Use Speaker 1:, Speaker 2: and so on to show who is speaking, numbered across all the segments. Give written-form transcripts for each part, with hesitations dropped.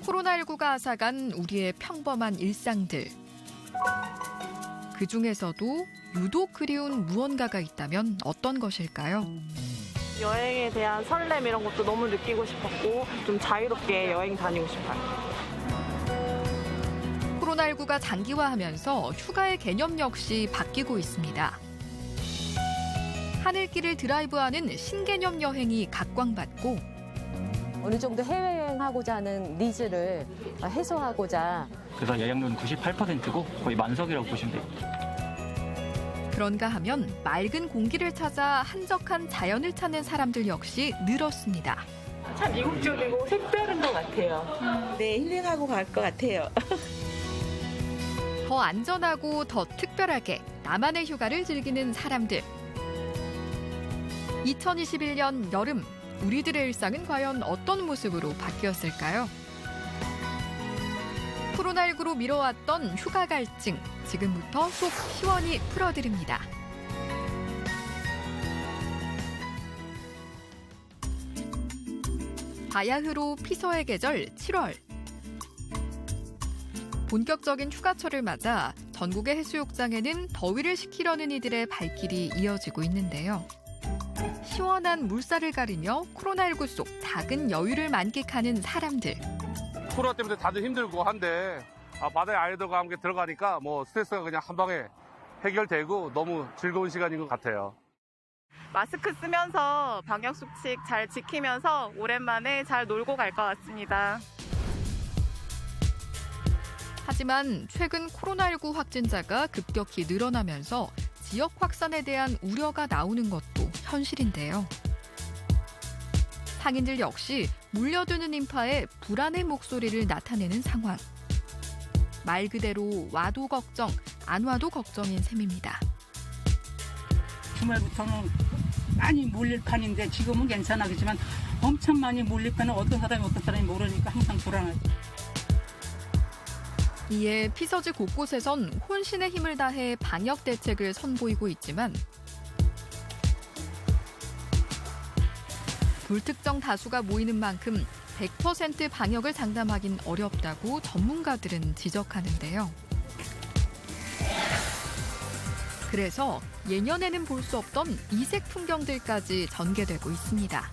Speaker 1: 코로나19가 앗아간 우리의 평범한 일상들. 그중에서도 유독 그리운 무언가가 있다면 어떤 것일까요?
Speaker 2: 여행에 대한 설렘 이런 것도 너무 느끼고 싶었고 좀 자유롭게 여행 다니고 싶어요.
Speaker 1: 코로나19가 장기화하면서 휴가의 개념 역시 바뀌고 있습니다. 하늘길을 드라이브하는 신개념 여행이 각광받고
Speaker 3: 어느 정도 해외여행하고자 하는 니즈를 해소하고자.
Speaker 4: 그래서 예약률은 98%고 거의 만석이라고 보시면 됩니다.
Speaker 1: 그런가 하면 맑은 공기를 찾아 한적한 자연을 찾는 사람들 역시 늘었습니다.
Speaker 2: 참 이국적이고 색다른 것 같아요.
Speaker 5: 네, 힐링하고 갈 것 같아요.
Speaker 1: 더 안전하고 더 특별하게 나만의 휴가를 즐기는 사람들. 2021년 여름, 우리들의 일상은 과연 어떤 모습으로 바뀌었을까요? 코로나19로 미뤄왔던 휴가 갈증, 지금부터 속 시원히 풀어드립니다. 바야흐로 피서의 계절 7월. 본격적인 휴가철을 맞아 전국의 해수욕장에는 더위를 식히려는 이들의 발길이 이어지고 있는데요. 시원한 물살을 가리며 코로나19 속 작은 여유를 만끽하는 사람들.
Speaker 6: 코로나 때문에 다들 힘들고 한데 바다에 아이들과 함께 들어가니까 뭐 스트레스가 그냥 한 방에 해결되고 너무 즐거운 시간인 것 같아요.
Speaker 2: 마스크 쓰면서 방역 수칙 잘 지키면서 오랜만에 잘 놀고 갈 것 같습니다.
Speaker 1: 하지만 최근 코로나19 확진자가 급격히 늘어나면서 지역 확산에 대한 우려가 나오는 것도 현실인데요. 상인들 역시 몰려드는 인파에 불안의 목소리를 나타내는 상황. 말 그대로 와도 걱정, 안 와도 걱정인 셈입니다.
Speaker 7: 주말부터는 많이 몰릴 판인데 지금은 괜찮아겠지만 엄청 많이 몰릴 판은 어떤 사람이 모르니까 항상 불안하죠.
Speaker 1: 이에 피서지 곳곳에선 혼신의 힘을 다해 방역 대책을 선보이고 있지만 불특정 다수가 모이는 만큼 100% 방역을 장담하긴 어렵다고 전문가들은 지적하는데요. 그래서 예년에는 볼 수 없던 이색 풍경들까지 전개되고 있습니다.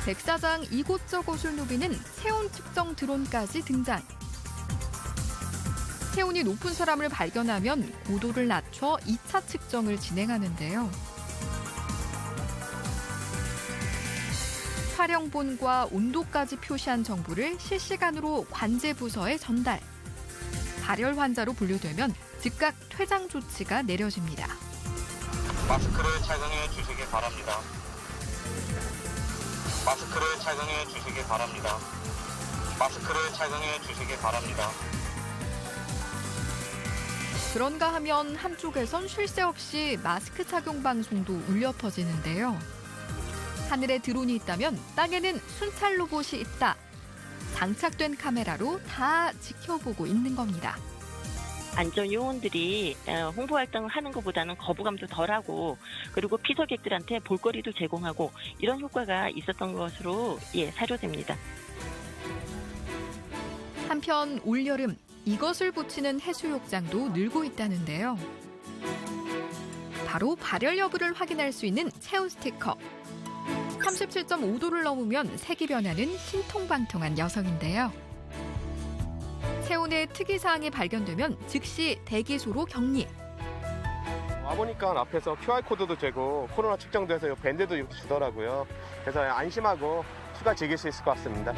Speaker 1: 백사장 이곳저곳을 누비는 체온 측정 드론까지 등장. 체온이 높은 사람을 발견하면 고도를 낮춰 2차 측정을 진행하는데요. 촬영본과 온도까지 표시한 정보를 실시간으로 관제부서에 전달. 발열 환자로 분류되면 즉각 퇴장 조치가 내려집니다.
Speaker 8: 마스크를 착용해 주시기 바랍니다. 마스크를 착용해 주시기 바랍니다. 마스크를 착용해 주시기 바랍니다.
Speaker 1: 그런가 하면 한쪽에선 쉴 새 없이 마스크 착용 방송도 울려 퍼지는데요. 하늘에 드론이 있다면 땅에는 순찰 로봇이 있다. 장착된 카메라로 다 지켜보고 있는 겁니다.
Speaker 9: 안전 요원들이 홍보 활동을 하는 것보다는 거부감도 덜하고 그리고 피서객들한테 볼거리도 제공하고 이런 효과가 있었던 것으로 사료됩니다.
Speaker 1: 한편 올여름 이것을 붙이는 해수욕장도 늘고 있다는데요. 바로 발열 여부를 확인할 수 있는 체온 스티커. 37.5도를 넘으면 색이 변하는 신통방통한 녀석인데요. 체온의 특이사항이 발견되면 즉시 대기소로 격리.
Speaker 6: 와보니까 앞에서 QR코드도 되고 코로나 측정돼서 밴드도 이렇게 주더라고요. 그래서 안심하고 휴가 즐길 수 있을 것 같습니다.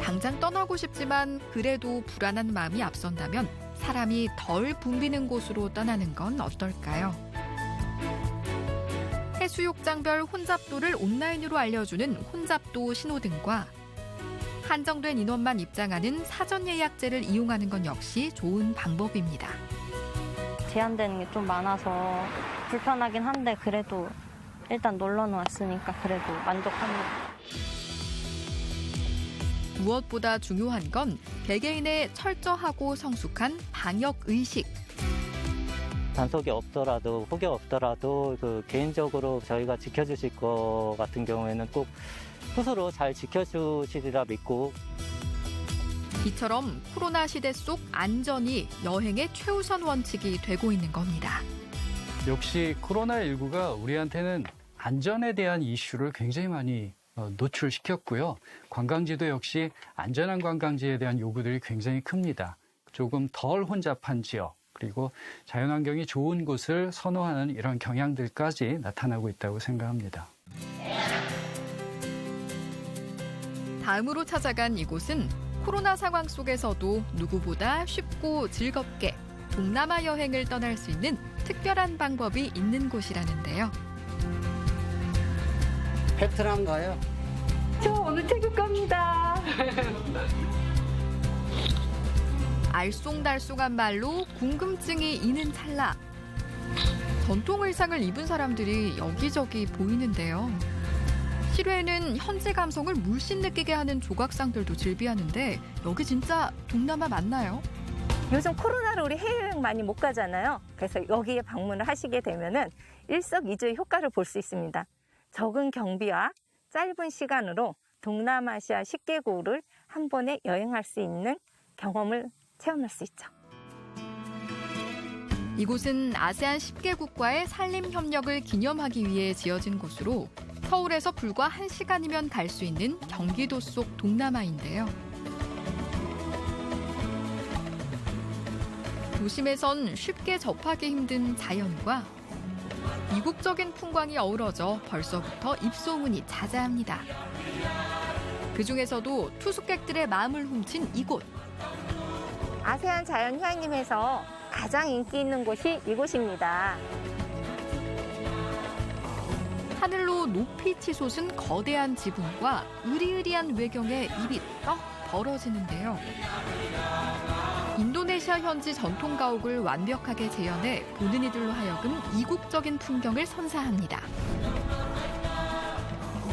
Speaker 1: 당장 떠나고 싶지만 그래도 불안한 마음이 앞선다면 사람이 덜 붐비는 곳으로 떠나는 건 어떨까요? 해수욕장별 혼잡도를 온라인으로 알려주는 혼잡도 신호등과 한정된 인원만 입장하는 사전 예약제를 이용하는 건 역시 좋은 방법입니다.
Speaker 10: 제한되는 게 좀 많아서 불편하긴 한데 그래도 일단 놀러 왔으니까 그래도 만족합니다.
Speaker 1: 무엇보다 중요한 건 개개인의 철저하고 성숙한 방역 의식.
Speaker 4: 단속이 없더라도 혹여 없더라도 개인적으로 저희가 지켜주실 것 같은 경우에는 꼭
Speaker 11: 스스로 잘 지켜주시리라 믿고
Speaker 1: 이처럼 코로나 시대 속 안전이 여행의 최우선 원칙이 되고 있는 겁니다.
Speaker 12: 역시 코로나19가 우리한테는 안전에 대한 이슈를 굉장히 많이 노출시켰고요. 관광지도 역시 안전한 관광지에 대한 요구들이 굉장히 큽니다. 조금 덜 혼잡한 지역, 그리고 자연환경이 좋은 곳을 선호하는 이런 경향들까지 나타나고 있다고 생각합니다.
Speaker 1: 다음으로 찾아간 이곳은 코로나 상황 속에서도 누구보다 쉽고 즐겁게 동남아 여행을 떠날 수 있는 특별한 방법이 있는 곳이라는데요.
Speaker 13: 베트남 가요.
Speaker 3: 저 오늘 태국 갑니다.
Speaker 1: 알쏭달쏭한 말로 궁금증이 이는 찰나. 전통 의상을 입은 사람들이 여기저기 보이는데요. 실외에는 현지 감성을 물씬 느끼게 하는 조각상들도 즐비하는데 여기 진짜 동남아 맞나요?
Speaker 14: 요즘 코로나로 우리 해외여행 많이 못 가잖아요. 그래서 여기에 방문을 하시게 되면은 일석이조의 효과를 볼 수 있습니다. 적은 경비와 짧은 시간으로 동남아시아 10개국을 한 번에 여행할 수 있는 경험을 체험할 수 있죠.
Speaker 1: 이곳은 아세안 10개국과의 산림 협력을 기념하기 위해 지어진 곳으로 서울에서 불과 1시간이면 갈 수 있는 경기도 속 동남아인데요. 도심에선 쉽게 접하기 힘든 자연과 이국적인 풍광이 어우러져 벌써부터 입소문이 자자합니다. 그중에서도 투숙객들의 마음을 훔친 이곳.
Speaker 14: 아세안 자연휴양림에서 가장 인기 있는 곳이 이곳입니다.
Speaker 1: 하늘로 높이 치솟은 거대한 지붕과 으리으리한 외경에 입이 떡 벌어지는데요. 인도네시아 현지 전통 가옥을 완벽하게 재현해 보는 이들로 하여금 이국적인 풍경을 선사합니다.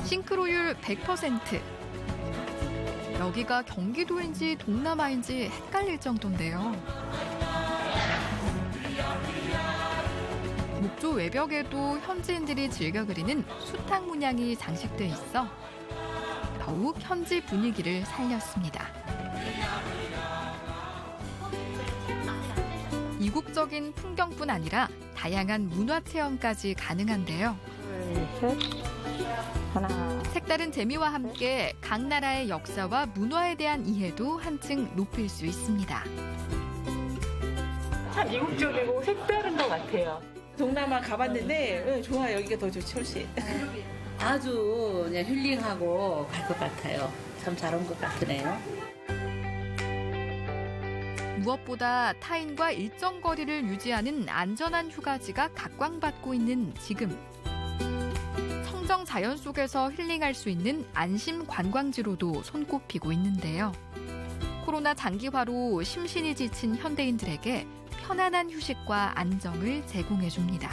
Speaker 1: 싱크로율 100%. 여기가 경기도인지 동남아인지 헷갈릴 정도인데요. 목조 외벽에도 현지인들이 즐겨 그리는 수탉 문양이 장식돼 있어 더욱 현지 분위기를 살렸습니다. 이국적인 풍경뿐 아니라 다양한 문화 체험까지 가능한데요.
Speaker 14: 둘, 셋, 하나.
Speaker 1: 색다른 재미와 함께 각 나라의 역사와 문화에 대한 이해도 한층 높일 수 있습니다.
Speaker 3: 참 이국적이고 색다른 것 같아요.
Speaker 5: 동남아 가봤는데 좋아요. 여기가 더 좋지 훨씬.
Speaker 15: 아주 그냥 힐링하고 갈 것 같아요. 참 잘 온 것 같으네요.
Speaker 1: 무엇보다 타인과 일정 거리를 유지하는 안전한 휴가지가 각광받고 있는 지금. 청정 자연 속에서 힐링할 수 있는 안심 관광지로도 손꼽히고 있는데요. 코로나 장기화로 심신이 지친 현대인들에게 편안한 휴식과 안정을 제공해줍니다.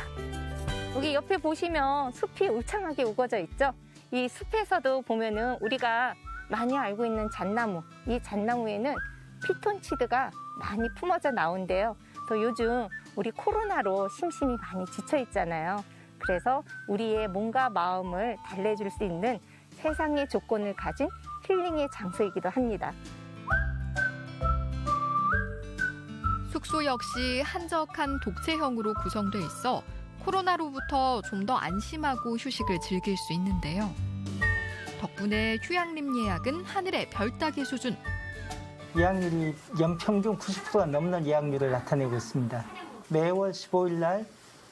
Speaker 14: 여기 옆에 보시면 숲이 울창하게 우거져 있죠. 이 숲에서도 보면은 우리가 많이 알고 있는 잣나무, 이 잣나무에는 피톤치드가 많이 품어져 나온대요. 그래서 요즘 우리 코로나로 심신이 많이 지쳐 있잖아요. 그래서 우리의 몸과 마음을 달래줄 수 있는 세상의 조건을 가진 힐링의 장소이기도 합니다.
Speaker 1: 숙소 역시 한적한 독채형으로 구성돼 있어 코로나로부터 좀 더 안심하고 휴식을 즐길 수 있는데요. 덕분에 휴양림 예약은 하늘의 별 따기 수준.
Speaker 16: 예약률이 연평균 90%가 넘는 예약률을 나타내고 있습니다. 매월 15일 날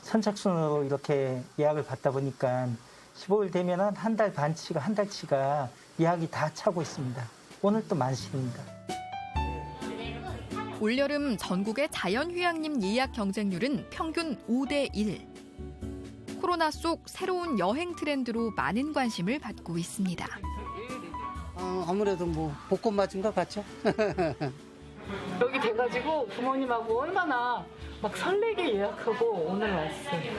Speaker 16: 선착순으로 이렇게 예약을 받다 보니까 15일 되면 한 달 반치가 한 달치가 예약이 다 차고 있습니다. 오늘 또 만실입니다.
Speaker 1: 올여름 전국의 자연휴양림 예약 경쟁률은 평균 5대1. 코로나 속 새로운 여행 트렌드로 많은 관심을 받고 있습니다.
Speaker 13: 아무래도 뭐 복권 맞은 것 같죠?
Speaker 7: 여기 돼가지고 부모님하고 얼마나 막 설레게 예약하고 오늘 왔어요.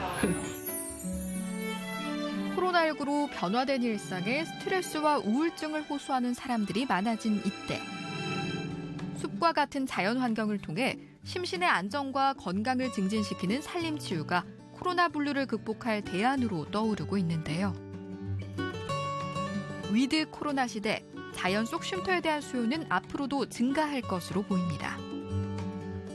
Speaker 1: 코로나19로 변화된 일상에 스트레스와 우울증을 호소하는 사람들이 많아진 이때. 숲과 같은 자연 환경을 통해 심신의 안정과 건강을 증진시키는 산림치유가 코로나 분류를 극복할 대안으로 떠오르고 있는데요. 위드 코로나 시대, 자연 속 쉼터에 대한 수요는 앞으로도 증가할 것으로 보입니다.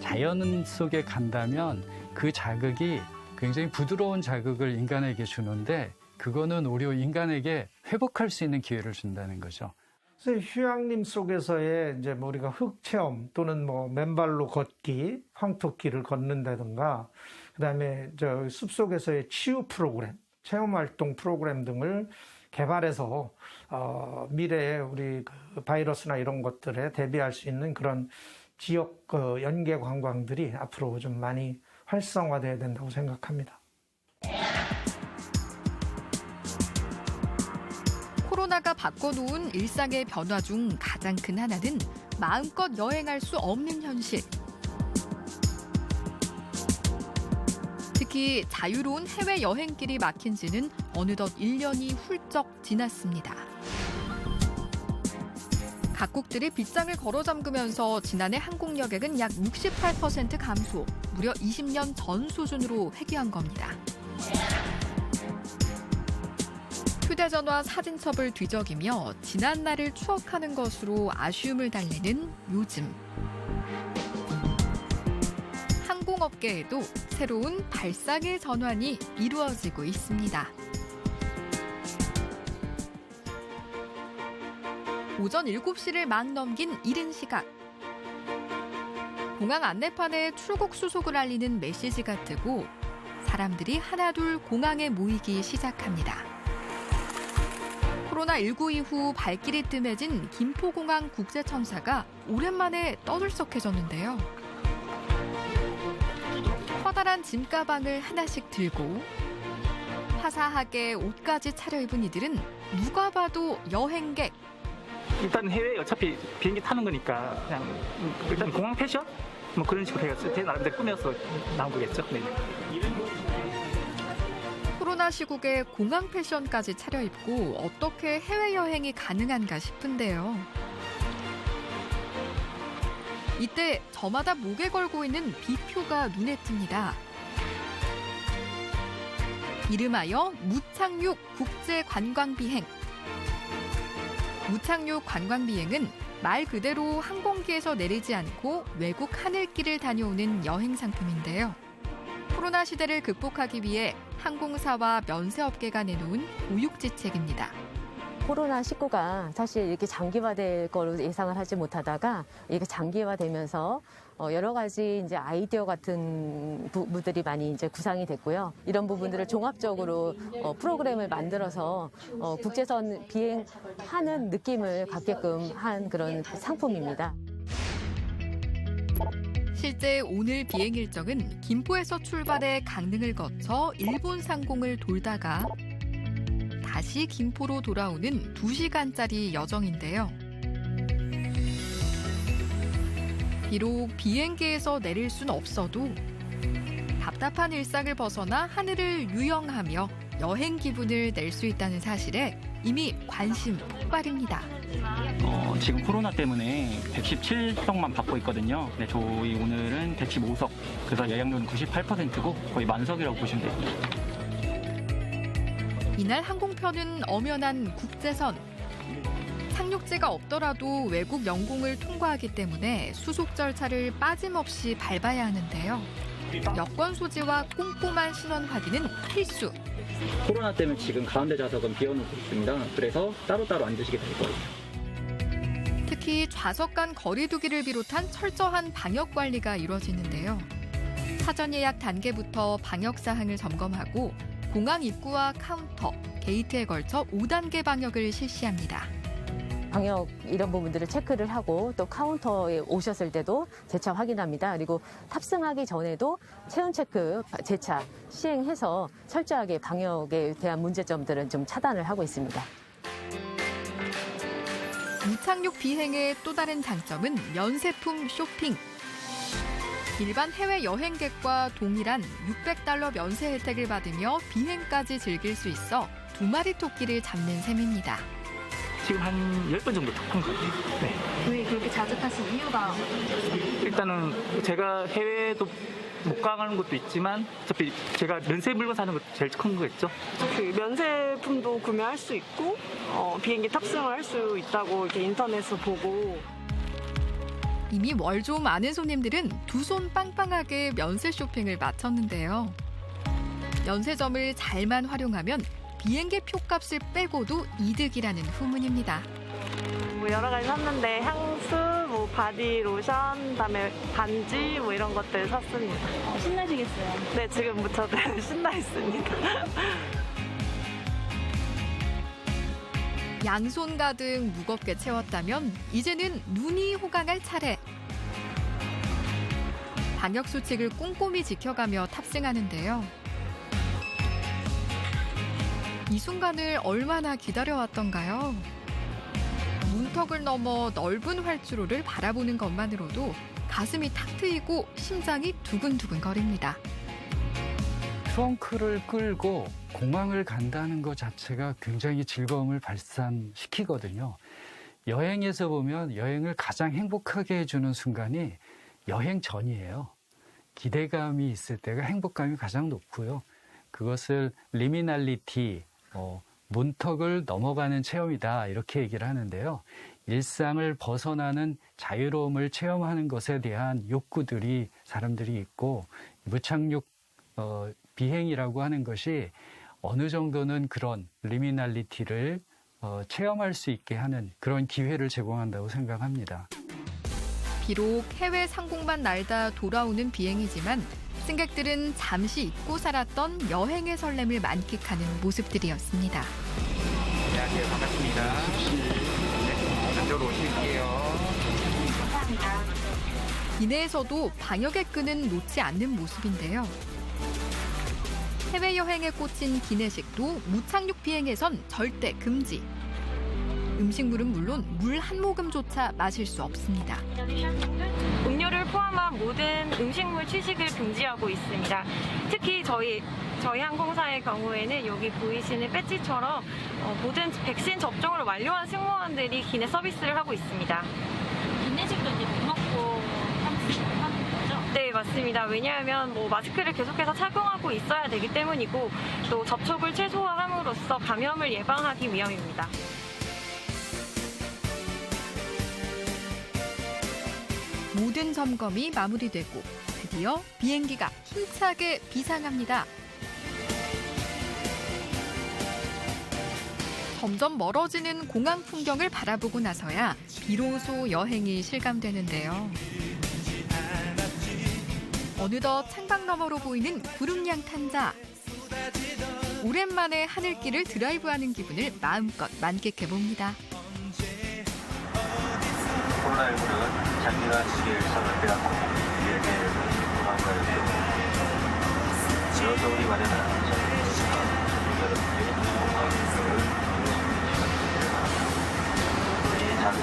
Speaker 12: 자연 속에 간다면 그 자극이 굉장히 부드러운 자극을 인간에게 주는데 그거는 오히려 인간에게 회복할 수 있는 기회를 준다는 거죠.
Speaker 17: 그래서 휴양림 속에서의 이제 우리가 흙 체험 또는 맨발로 걷기, 황토길을 걷는다든가, 그다음에 저 숲속에서의 치유 프로그램, 체험 활동 프로그램 등을 개발해서 미래에 우리 그 바이러스나 이런 것들에 대비할 수 있는 그런 지역 연계 관광들이 앞으로 좀 많이 활성화돼야 된다고 생각합니다.
Speaker 1: 코로나가 바꿔놓은 일상의 변화 중 가장 큰 하나는 마음껏 여행할 수 없는 현실. 특히 자유로운 해외 여행길이 막힌 지는 어느덧 1년이 훌쩍 지났습니다. 각국들이 빗장을 걸어 잠그면서 지난해 항공 여객은 약 68% 감소, 무려 20년 전 수준으로 회귀한 겁니다. 휴대전화 사진첩을 뒤적이며 지난 날을 추억하는 것으로 아쉬움을 달래는 요즘. 항공업계에도 새로운 발상의 전환이 이루어지고 있습니다. 오전 7시를 막 넘긴 이른 시각. 공항 안내판에 출국 수속을 알리는 메시지가 뜨고 사람들이 하나둘 공항에 모이기 시작합니다. 코로나19 이후 발길이 뜸해진 김포공항 국제청사가 오랜만에 떠들썩해졌는데요. 커다란 짐가방을 하나씩 들고 화사하게 옷까지 차려입은 이들은 누가 봐도 여행객.
Speaker 18: 일단 해외 어차피 비행기 타는 거니까 그냥 일단 공항 패션? 그런 식으로 해서 제 나름대로 꾸며서 나온 거겠죠. 네.
Speaker 1: 코로나 시국에 공항 패션까지 차려입고 어떻게 해외여행이 가능한가 싶은데요. 이때 저마다 목에 걸고 있는 비표가 눈에 띕니다. 이름하여 무착륙 국제관광비행. 무착륙 관광비행은 말 그대로 항공기에서 내리지 않고 외국 하늘길을 다녀오는 여행 상품인데요. 코로나 시대를 극복하기 위해 항공사와 면세업계가 내놓은 고육지책입니다.
Speaker 19: 코로나19가 사실 이렇게 장기화될 거로 예상을 하지 못하다가 이게 장기화되면서 여러 가지 이제 아이디어 같은 부분들이 많이 이제 구상이 됐고요. 이런 부분들을 종합적으로 프로그램을 만들어서 국제선 비행하는 느낌을 갖게끔 한 그런 상품입니다.
Speaker 1: 실제 오늘 비행 일정은 김포에서 출발해 강릉을 거쳐 일본 상공을 돌다가 다시 김포로 돌아오는 2시간짜리 여정인데요. 비록 비행기에서 내릴 순 없어도 답답한 일상을 벗어나 하늘을 유영하며 여행 기분을 낼 수 있다는 사실에 이미 관심 폭발입니다.
Speaker 4: 지금 코로나 때문에 117석만 받고 있거든요. 네, 저희 오늘은 115석. 그래서 예약률은 98%고 거의 만석이라고 보시면 됩니다.
Speaker 1: 이날 항공편은 엄연한 국제선. 착륙지가 없더라도 외국 영공을 통과하기 때문에 수속 절차를 빠짐없이 밟아야 하는데요. 여권 소지와 꼼꼼한 신원 확인은 필수.
Speaker 4: 코로나 때문에 지금 가운데 좌석은 비워놓고 있습니다. 그래서 따로따로 앉으시게 될 거예요.
Speaker 1: 특히 좌석 간 거리 두기를 비롯한 철저한 방역 관리가 이루어지는데요. 사전 예약 단계부터 방역 사항을 점검하고 공항 입구와 카운터, 게이트에 걸쳐 5단계 방역을 실시합니다.
Speaker 19: 방역 이런 부분들을 체크를 하고 또 카운터에 오셨을 때도 재차 확인합니다. 그리고 탑승하기 전에도 체온 체크 재차 시행해서 철저하게 방역에 대한 문제점들은 좀 차단을 하고 있습니다.
Speaker 1: 무착륙 비행의 또 다른 장점은 면세품 쇼핑. 일반 해외 여행객과 동일한 $600 면세 혜택을 받으며 비행까지 즐길 수 있어 2마리 토끼를 잡는 셈입니다.
Speaker 18: 지금 한 10번 정도 탑한 것 같아요. 네.
Speaker 1: 왜 그렇게 자주 타신 이유가?
Speaker 18: 일단은 제가 해외도 못 가는 것도 있지만 어차피 제가 면세 물건 사는 것도 제일 큰 거겠죠.
Speaker 20: 그 면세품도 구매할 수 있고 비행기 탑승을 할 수 있다고 이렇게 인터넷에서 보고
Speaker 1: 이미 월 좀 아는 손님들은 두 손 빵빵하게 면세 쇼핑을 마쳤는데요. 면세점을 잘만 활용하면 비행기 표값을 빼고도 이득이라는 후문입니다.
Speaker 20: 뭐 여러 가지 샀는데 향수, 뭐 바디 로션, 그다음에 반지 뭐 이런 것들 샀습니다.
Speaker 3: 신나시겠어요?
Speaker 20: 네, 지금부터 신나 있습니다.
Speaker 1: 양손 가득 무겁게 채웠다면 이제는 눈이 호강할 차례. 방역수칙을 꼼꼼히 지켜가며 탑승하는데요. 이 순간을 얼마나 기다려왔던가요? 문턱을 넘어 넓은 활주로를 바라보는 것만으로도 가슴이 탁 트이고 심장이 두근두근거립니다.
Speaker 12: 트렁크를 끌고 공항을 간다는 것 자체가 굉장히 즐거움을 발산시키거든요. 여행에서 보면 여행을 가장 행복하게 해주는 순간이 여행 전이에요. 기대감이 있을 때가 행복감이 가장 높고요. 그것을 리미날리티, 문턱을 넘어가는 체험이다 이렇게 얘기를 하는데요. 일상을 벗어나는 자유로움을 체험하는 것에 대한 욕구들이 사람들이 있고 무착륙 비행이라고 하는 것이 어느 정도는 그런 리미날리티를 체험할 수 있게 하는 그런 기회를 제공한다고 생각합니다.
Speaker 1: 비록 해외 상공만 날다 돌아오는 비행이지만 승객들은 잠시 잊고 살았던 여행의 설렘을 만끽하는 모습들이었습니다.
Speaker 21: 안녕하세요. 반갑습니다. 네, 안쪽으로 오실게요.
Speaker 1: 감사합니다. 기내에서도 방역의 끈은 놓지 않는 모습인데요. 해외여행에 꽂힌 기내식도 무착륙 비행에선 절대 금지. 음식물은 물론 물 한 모금조차 마실 수 없습니다.
Speaker 20: 음료를 포함한 모든 음식물 취식을 금지하고 있습니다. 특히 저희 항공사의 경우에는 여기 보이시는 배지처럼 모든 백신 접종을 완료한 승무원들이 기내 서비스를 하고 있습니다.
Speaker 3: 기내식도 이제 못 먹고 하는 거죠?
Speaker 20: 네, 맞습니다. 왜냐하면 마스크를 계속해서 착용하고 있어야 되기 때문이고 또 접촉을 최소화함으로써 감염을 예방하기 위함입니다.
Speaker 1: 모든 점검이 마무리되고 드디어 비행기가 힘차게 비상합니다. 점점 멀어지는 공항 풍경을 바라보고 나서야 비로소 여행이 실감되는데요. 어느덧 창밖 너머로 보이는 구름양 탄자. 오랜만에 하늘길을 드라이브하는 기분을 마음껏 만끽해봅니다.
Speaker 8: 코로나19는 장기간 일상을 빼앗고 우리에게 도망가였고 여러분이 마련한 여러분의 건강을 우리 작은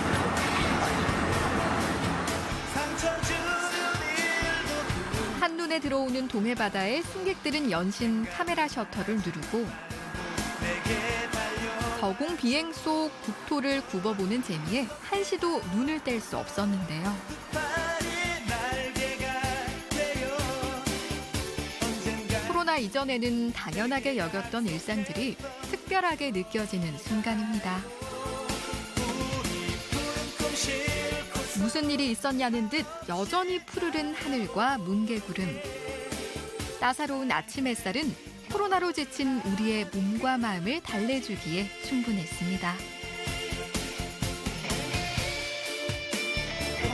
Speaker 1: 한눈에 들어오는 동해바다에 승객들은 연신 카메라 셔터를 누르고 저공 비행 속 국토를 굽어보는 재미에 한시도 눈을 뗄 수 없었는데요. 코로나 이전에는 당연하게 여겼던 일상들이 특별하게 느껴지는 순간입니다. 무슨 일이 있었냐는 듯 여전히 푸르른 하늘과 뭉게구름. 따사로운 아침 햇살은 코로나로 지친 우리의 몸과 마음을 달래주기에 충분했습니다.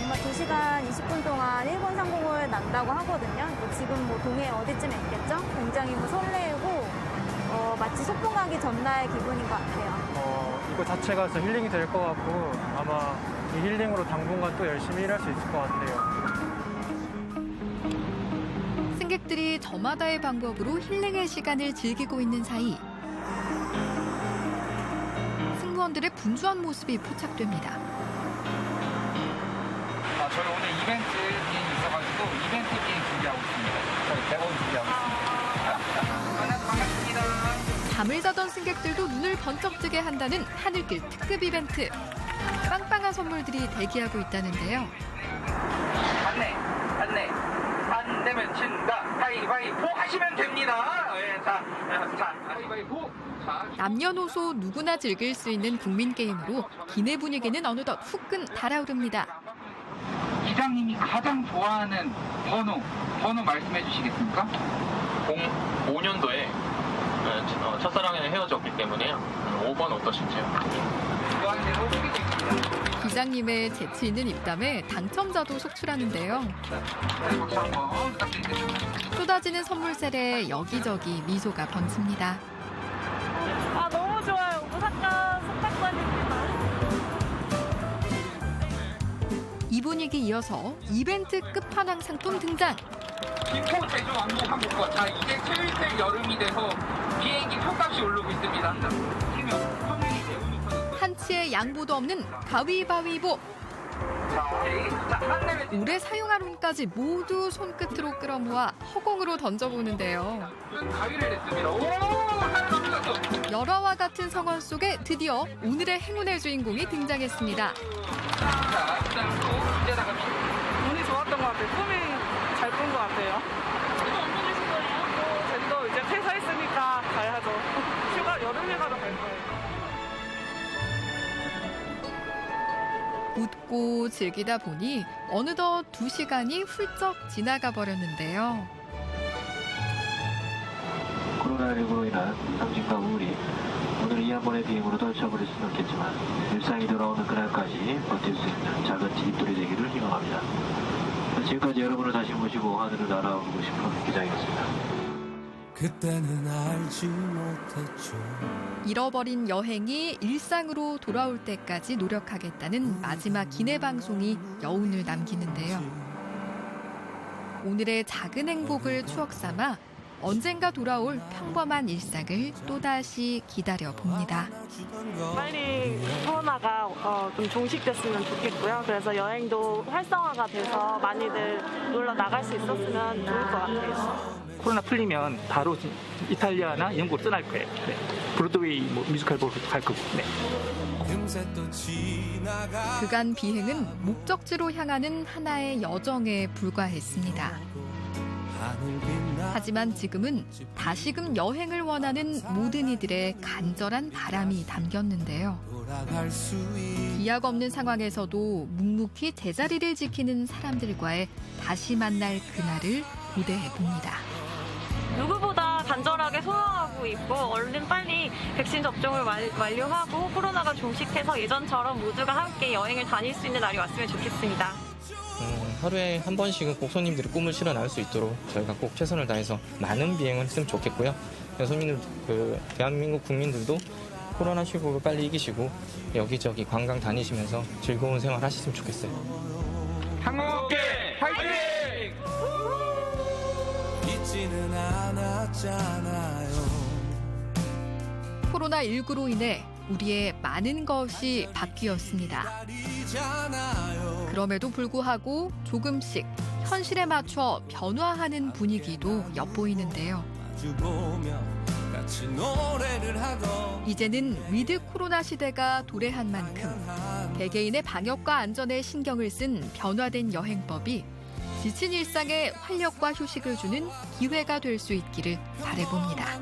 Speaker 10: 아마 2시간 20분 동안 일본 상공을 난다고 하거든요. 지금 동해 어디쯤에 있겠죠? 굉장히 설레고 마치 소풍 가기 전날 기분인 것 같아요.
Speaker 22: 이거 자체가 진짜 힐링이 될 것 같고 아마 이 힐링으로 당분간 또 열심히 일할 수 있을 것 같아요.
Speaker 1: 승객들이 저마다의 방법으로 힐링의 시간을 즐기고 있는 사이 승무원들의 분주한 모습이 포착됩니다.
Speaker 21: 저희 오늘 이벤트 비행이 있어가지고 이벤트 비행 준비하고 있습니다. 저희 100원 준비하고 있습니다. 만나서 반갑습니다.
Speaker 1: 잠을 자던 승객들도 눈을 번쩍 뜨게 한다는 하늘길 특급 이벤트. 빵빵한 선물들이 대기하고 있다는데요.
Speaker 21: 안내. 안 되면 진다. 가위바위보 하시면 됩니다. 예, 자, 가위바위보.
Speaker 1: 남녀노소 누구나 즐길 수 있는 국민 게임으로 기내 분위기는 어느덧 후끈 달아오릅니다.
Speaker 21: 기장님이 가장 좋아하는 번호 말씀해 주시겠습니까?
Speaker 2: 05년도에 첫사랑에 헤어졌기 때문에요. 5번 어떠신지요?
Speaker 1: 기장님의 재치 있는 입담에 당첨자도 속출하는데요. 쏟아지는 선물 세례에 여기저기 미소가 번집니다.
Speaker 20: 아, 너무 좋아요. 무사건 속박관입니다.
Speaker 1: 이 분위기 이어서 이벤트 끝판왕 상품 등장.
Speaker 21: 김포 제주 왕복 항공권. 자, 이제 슬슬 여름이 돼서 비행기 표값이 오르고 있습니다.
Speaker 1: 한치의 양보도 없는 가위바위보. 오래 사용한 운까지 모두 손끝으로 끌어모아 허공으로 던져보는데요. 열화와 같은 성원 속에 드디어 오늘의 행운의 주인공이 등장했습니다.
Speaker 9: 운이 좋았던 것 같아요. 꿈이 잘 꾼 것 같아요. 제주도 이제 퇴사했으니까 가야죠. 여름휴가도 갈 거예요.
Speaker 1: 웃고 즐기다 보니 어느덧 2시간이 훌쩍 지나가 버렸는데요.
Speaker 23: 코로나19로 인한 상심과 우울이 오늘 이 한 번의 비행으로 떨쳐버릴 수는 없겠지만 일상이 돌아오는 그날까지 버틸 수 있는 작은 디딤돌이 되기를 희망합니다. 지금까지 여러분을 다시 모시고 하늘을 날아오르고 싶은 기장이었습니다.
Speaker 24: 그때는 알지 못했죠.
Speaker 1: 잃어버린 여행이 일상으로 돌아올 때까지 노력하겠다는 마지막 기내 방송이 여운을 남기는데요. 오늘의 작은 행복을 추억 삼아 언젠가 돌아올 평범한 일상을 또다시 기다려봅니다.
Speaker 9: 빨리 코로나가 좀 종식됐으면 좋겠고요. 그래서 여행도 활성화가 돼서 많이들 놀러 나갈 수 있었으면 좋을 것 같아요.
Speaker 18: 코로나 풀리면 바로 이탈리아나 영국으로 떠날 거예요. 네. 브로드웨이 뮤지컬 보러 갈 거고. 네.
Speaker 1: 그간 비행은 목적지로 향하는 하나의 여정에 불과했습니다. 하지만 지금은 다시금 여행을 원하는 모든 이들의 간절한 바람이 담겼는데요. 기약 없는 상황에서도 묵묵히 제자리를 지키는 사람들과의 다시 만날 그날을 고대해 봅니다.
Speaker 20: 누구보다 간절하게 소망하고 있고 얼른 빨리 백신 접종을 완료하고 코로나가 종식해서 예전처럼 모두가 함께 여행을 다닐 수 있는 날이 왔으면 좋겠습니다.
Speaker 2: 하루에 한 번씩은 꼭 손님들이 꿈을 실어 나올 수 있도록 저희가 꼭 최선을 다해서 많은 비행을 했으면 좋겠고요. 손님들, 대한민국 국민들도 코로나19를 빨리 이기시고 여기저기 관광 다니시면서 즐거운 생활 하셨으면 좋겠어요.
Speaker 21: 항공업계 화이팅!
Speaker 24: 잊지는 않았잖아요.
Speaker 1: 코로나19로 인해 우리의 많은 것이 바뀌었습니다. 그럼에도 불구하고 조금씩 현실에 맞춰 변화하는 분위기도 엿보이는데요. 이제는 위드 코로나 시대가 도래한 만큼 개개인의 방역과 안전에 신경을 쓴 변화된 여행법이 지친 일상에 활력과 휴식을 주는 기회가 될 수 있기를 바라봅니다.